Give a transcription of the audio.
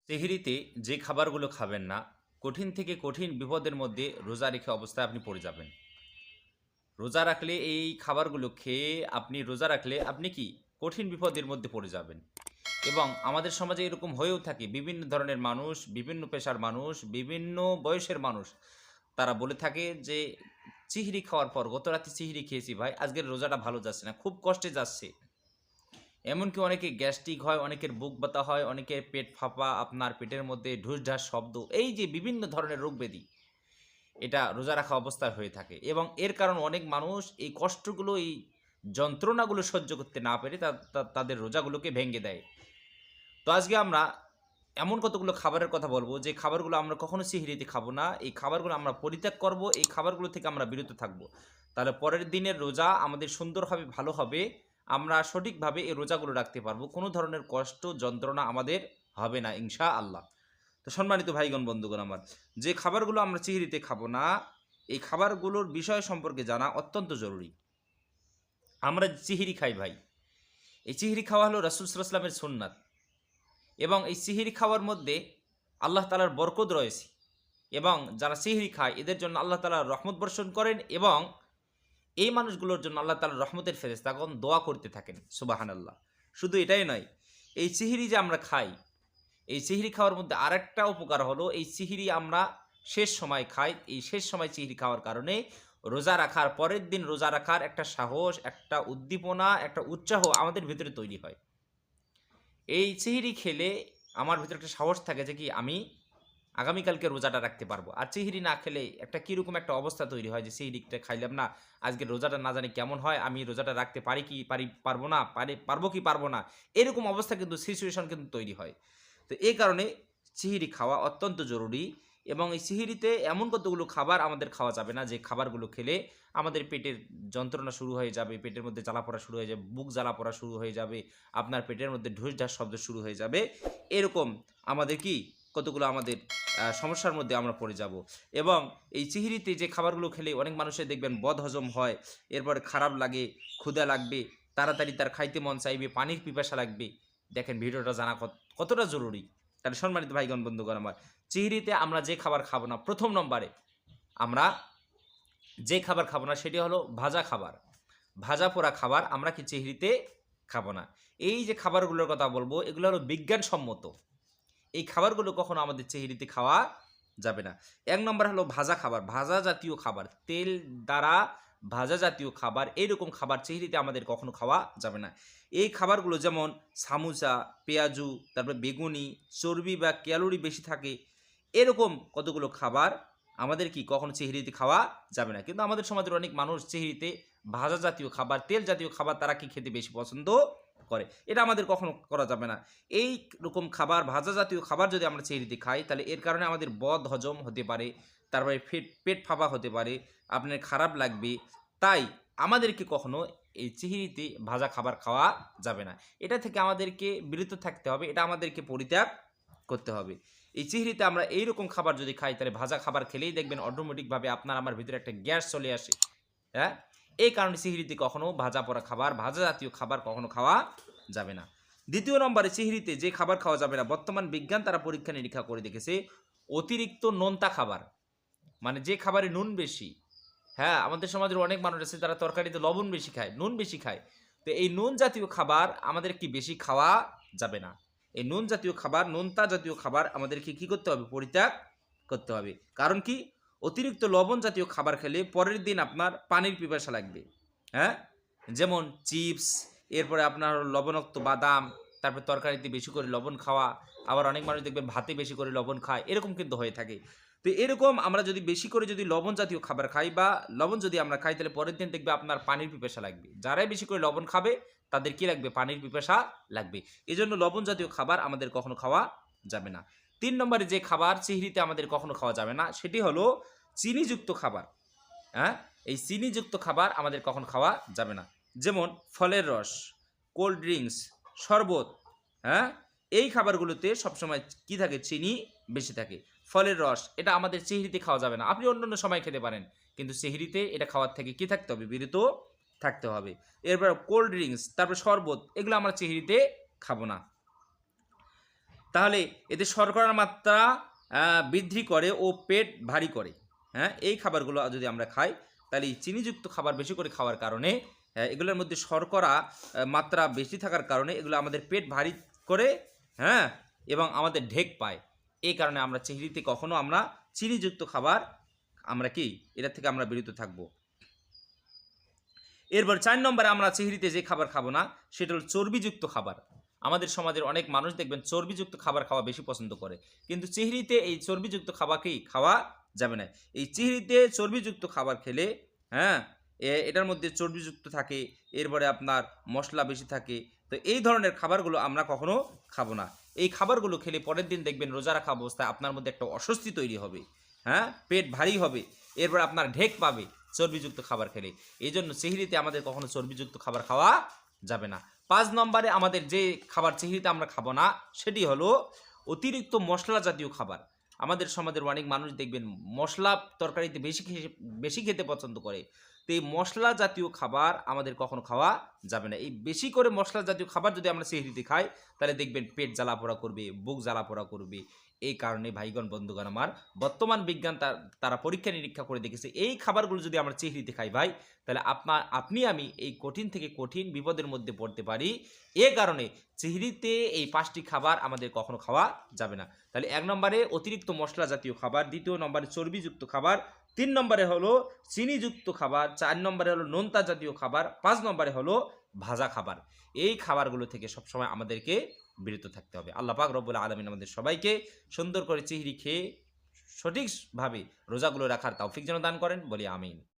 সেহরিতে যে খাবারগুলো খাবেন না, কঠিন থেকে কঠিন বিপদের মধ্যে রোজা রেখে অবস্থায় আপনি পড়ে যাবেন। রোজা রাখলে এই খাবারগুলো খেয়ে আপনি রোজা রাখলে আপনি কি কঠিন বিপদের মধ্যে পড়ে যাবেন। এবং আমাদের সমাজে এরকম হয়েও থাকে, বিভিন্ন ধরনের মানুষ, বিভিন্ন পেশার মানুষ, বিভিন্ন বয়সের মানুষ তারা বলে থাকে যে চিহরি খাওয়ার পর, গত রাতে চিহরি খেয়েছি ভাই, আজকের রোজাটা ভালো যাচ্ছে না, খুব কষ্টে যাচ্ছে। এমনকি অনেকে গ্যাস্ট্রিক হয়, অনেকের বুক ব্যথা হয়, অনেকের পেট ফাঁপা, আপনার পেটের মধ্যে ঢুসঢাস শব্দ, এই যে বিভিন্ন ধরনের রোগ ব্যাধি, এটা রোজা রাখা অবস্থায় হয়ে থাকে। এবং এর কারণ অনেক মানুষ এই কষ্টগুলো, এই যন্ত্রণাগুলো সহ্য করতে না পেরে তাদের রোজাগুলোকে ভেঙে দেয়। তো আজকে আমরা এমন কতগুলো খাবারের কথা বলবো যে খাবারগুলো আমরা কখনো সিহরিতে খাবো না, এই খাবারগুলো আমরা পরিত্যাগ করব, এই খাবারগুলো থেকে আমরা বিরত থাকবো। তাহলে পরের দিনের রোজা আমাদের সুন্দর হবে, ভালো হবে, আমরা সঠিকভাবে এই রোজাগুলো রাখতে পারবো, কোনো ধরনের কষ্ট যন্ত্রণা আমাদের হবে না ইনশা আল্লাহ। তো সম্মানিত ভাইগণ, বন্ধুগণ আমার, যে খাবারগুলো আমরা সিহরিতে খাবো না, এই খাবারগুলোর বিষয় সম্পর্কে জানা অত্যন্ত জরুরি। আমরা চিহিরি খাই ভাই, এই চিহিরি খাওয়া হলো রাসূল সাল্লাল্লাহু আলাইহি ওয়াসাল্লামের সুন্নাত। এবং এই সিহরি খাওয়ার মধ্যে আল্লাহ তাআলার বরকত রয়েছে। এবং যারা সিহরি খায় এদের জন্য আল্লাহ তাআলা রহমত বর্ষণ করেন, এবং এই মানুষগুলোর জন্য আল্লাহ তাআলা রহমতের ফেরেশতাগণ দোয়া করতে থাকেন। সুবহানাল্লাহ। শুধু এটাই নয়, এই সিহরি যে আমরা খাই, এই সিহরি খাওয়ার মধ্যে আরেকটা উপকার হলো, এই সিহরি আমরা শেষ সময় খাই। এই শেষ সময় সিহরি খাওয়ার কারণে রোজা রাখার পরের দিন রোজা রাখার একটা সাহস, একটা উদ্দীপনা, একটা উৎসাহ আমাদের ভিতরে তৈরি হয়। এই সিহরি খেলে আমার ভিতরে একটা সাহস থাকে যে কি আমি আগামীকালকে রোজাটা রাখতে পারবো। আর সিহরি না খেলে একটা কীরকম একটা অবস্থা তৈরি হয় যে সিহরিটা খাইলাম না, আজকে রোজাটা না জানি কেমন হয়, আমি রোজাটা রাখতে পারি কি পারবো না, পারবো কি পারবো না, এরকম অবস্থা কিন্তু সিচুয়েশন কিন্তু তৈরি হয়। তো এই কারণে সিহরি খাওয়া অত্যন্ত জরুরি। এবং এই সিহরিতে এমন কতগুলো খাবার আমাদের খাওয়া যাবে না, যে খাবারগুলো খেলে আমাদের পেটের যন্ত্রণা শুরু হয়ে যাবে, পেটের মধ্যে জ্বালা পড়া শুরু হয়ে যাবে, বুক জ্বালা পড়া শুরু হয়ে যাবে, আপনার পেটের মধ্যে ঢুস ঢাস শব্দ শুরু হয়ে যাবে। এরকম আমাদের কি কতগুলো আমাদের সমস্যার মধ্যে আমরা পড়ে যাব। এবং এই সিহরিতে যে খাবারগুলো খেলে অনেক মানুষের দেখবেন বদহজম হয়, এরপরে খারাপ লাগে, ক্ষুধা লাগবে, তাড়াতাড়ি তার খাইতে মন চাইবে, পানির পিপাসা লাগবে। দেখেন ভিডিওটা জানা কতটা জরুরি। তাহলে সম্মানিত ভাইগণ, বন্ধুগণ আমার, চিহরিতে আমরা যে খাবার খাবো না, প্রথম নম্বরে আমরা যে খাবার খাবো না সেটি হলো ভাজা খাবার। ভাজা পোড়া খাবার আমরা কি চিহরিতে খাবো না। এই যে খাবারগুলোর কথা বলবো, এগুলো হলো বিজ্ঞানসম্মত। এই খাবারগুলো কখনো আমাদের চেহারিতে খাওয়া যাবে না। এক নম্বর হলো ভাজা খাবার, ভাজা জাতীয় খাবার, তেল দ্বারা ভাজা জাতীয় খাবার, এইরকম খাবার চেহারিতে আমাদের কখনো খাওয়া যাবে না। এই খাবারগুলো যেমন সামুসা, পেঁয়াজু, তারপরে বেগুনি, চর্বি বা ক্যালোরি বেশি থাকে, এরকম কতগুলো খাবার আমাদের কি কখনো চেহারিতে খাওয়া যাবে না। কিন্তু আমাদের সমাজের অনেক মানুষ চেহারিতে ভাজা জাতীয় খাবার, তেল জাতীয় খাবার তারা কি খেতে বেশি পছন্দ করে, এটা আমাদের কখনো করা যাবে না। এই রকম খাবার, ভাজা জাতীয় খাবার যদি আমরা চেহারিতে খাই, তাহলে এর কারণে আমাদের বদ হজম হতে পারে, তারপরে পেট ফাঁপা হতে পারে, আপনার খারাপ লাগবে। তাই আমাদেরকে কখনো এই চিহরিতে ভাজা খাবার খাওয়া যাবে না। এটা থেকে আমাদেরকে বিরত থাকতে হবে, এটা আমাদেরকে পরিত্যাগ করতে হবে। এই চিহরিতে আমরা এইরকম খাবার যদি খাই, তাহলে ভাজা খাবার খেলেই দেখবেন অটোমেটিকভাবে আপনার আমার ভিতরে একটা গ্যাস চলে আসে। হ্যাঁ, এই কারণে সিহরিতে কখনো ভাজা পোড়া খাবার, ভাজা জাতীয় খাবার কখনো খাওয়া যাবে না। দ্বিতীয় নম্বরে সিহরিতে যে খাবার খাওয়া যাবে না, বর্তমান বিজ্ঞান তারা পরীক্ষা নিরীক্ষা করে দেখেছে, অতিরিক্ত নোনতা খাবার, মানে যে খাবারে নুন বেশি। হ্যাঁ, আমাদের সমাজের অনেক মানুষ আছে তারা তরকারিতে লবণ বেশি খায়, নুন বেশি খায়। তো এই নুন জাতীয় খাবার আমাদের কি বেশি খাওয়া যাবে না। এই নুন জাতীয় খাবার, নোনতা জাতীয় খাবার আমাদেরকে কি করতে হবে, পরিত্যাগ করতে হবে। কারণ কি, অতিরিক্ত লবণ জাতীয় খাবার খেলে পরের দিন আপনার পানির পিপাসা লাগবে। হ্যাঁ, যেমন চিপস, এরপরে আপনার লবণাক্ত বাদাম, তারপর তরকারিতে বেশি করে লবণ খাওয়া, আবার অনেক মানুষ দেখবেন ভাতে বেশি করে লবণ খায়, এরকম কিন্তু হয়ে থাকে। তো এরকম আমরা যদি বেশি করে যদি লবণ জাতীয় খাবার খাই, বা লবণ যদি আমরা খাই, তাহলে পরের দিন দেখবে আপনার পানির পিপাসা লাগবে। যারাই বেশি করে লবণ খাবে তাদের কি লাগবে, পানির পিপাসা লাগবে। এই জন্য লবণ জাতীয় খাবার আমাদের কখনো খাওয়া যাবে না। ৩ নম্বরে যে খাবার চিহরিতে আমাদের কখনো খাওয়া যাবে না, সেটি হলো চিনিযুক্ত খাবার। হ্যাঁ, এই চিনিযুক্ত খাবার আমাদের কখনো খাওয়া যাবে না। যেমন ফলের রস, কোল্ড ড্রিঙ্কস, শরবত। হ্যাঁ, এই খাবারগুলোতে সবসময় কি থাকে, চিনি বেশি থাকে। ফলের রস, এটা আমাদের সেহরিতে খাওয়া যাবে না। আপনি অন্যান্য সময় খেতে পারেন, কিন্তু সেহরিতে এটা খাওয়ার থেকে কি থাকতে হবে, বিরত থাকতে হবে। এরপর কোল্ড ড্রিঙ্কস, তারপর শরবত, এগুলো আমরা সেহরিতে খাবো না। তাহলে এতে শর্করার মাত্রা বৃদ্ধি করে ও পেট ভারী করে। হ্যাঁ, এই খাবারগুলো যদি আমরা খাই তাহলে এই চিনিযুক্ত খাবার বেশি করে খাওয়ার কারণে এগুলোর মধ্যে শর্করা মাত্রা বেশি থাকার কারণে এগুলো আমাদের পেট ভারী করে, হ্যাঁ, এবং আমাদের ঢেক পায়। এই কারণে আমরা সেহরিতে কখনো আমরা চিনিযুক্ত খাবার আমরা কি এটা থেকে আমরা বিরত থাকবো। এরপর 4 নম্বরে আমরা সেহরিতে যে খাবার খাবো না সেটা হলো চর্বিযুক্ত খাবার। আমাদের সমাজের অনেক মানুষ দেখবেন চর্বিযুক্ত খাবার খাওয়া বেশি পছন্দ করে, কিন্তু সেহরিতে এই চর্বিযুক্ত খাবারকেই খাওয়া যাবে না। এই সেহরিতে চর্বিযুক্ত খাবার খেলে, হ্যাঁ, এটার মধ্যে চর্বিযুক্ত থাকে, এরপরে আপনার মশলা বেশি থাকে। তো এই ধরনের খাবারগুলো আমরা কখনো খাবো না। এই খাবারগুলো খেলে পরের দিন দেখবেন রোজা রাখা অবস্থায় আপনার মধ্যে একটা অস্বস্তি তৈরি হবে, হ্যাঁ, পেট ভারী হবে, এরপর আপনার ঢেক পাবে চর্বিযুক্ত খাবার খেলে। এই জন্য সেহরিতে আমাদের কখনো চর্বিযুক্ত খাবার খাওয়া যাবে না। 5 নম্বরে আমাদের যে খাবার সেহরিতে আমরা খাবো না সেটি হলো অতিরিক্ত মশলা জাতীয় খাবার। আমাদের সমাজের অনেক মানুষ দেখবেন মশলা তরকারিতে বেশি খেতে পছন্দ করে। তো এই মশলা জাতীয় খাবার আমাদের কখনো খাওয়া যাবে না। এই বেশি করে মশলা জাতীয় খাবার যদি আমরা সেহরিতে খাই তাহলে দেখবেন পেট জ্বালাপোড়া করবে, বুক জ্বালাপোড়া করবে। এই কারণে ভাইগণ বন্ধুগণ আমার, বর্তমান বিজ্ঞান তারা পরীক্ষা নিরীক্ষা করে দেখেছে এই খাবারগুলো যদি আমরা সেহরিতে খাই ভাই, তাহলে আপনি আমি এই কঠিন থেকে কঠিন বিপদের মধ্যে পড়তে পারি। এ কারণে সেহরিতে এই 5টি খাবার আমাদের কখনো খাওয়া যাবে না। তাহলে 1 নম্বরে অতিরিক্ত মশলা জাতীয় খাবার, 2 নম্বরে চর্বিযুক্ত খাবার, 3 নম্বরে হলো চিনিযুক্ত খাবার, 4 নম্বরে হলো নোনতা জাতীয় খাবার, 5 নম্বরে হলো ভাজা খাবার। এই খাবারগুলো থেকে সবসময় আমাদেরকে বিরত থাকতে হবে। আল্লাহ পাক রব্বুল আলামিন আমাদের সবাইকে সুন্দর করে সেহরি খেয়ে সঠিকভাবে রোজাগুলো রাখার তৌফিক যেন দান করেন, বলি আমিন।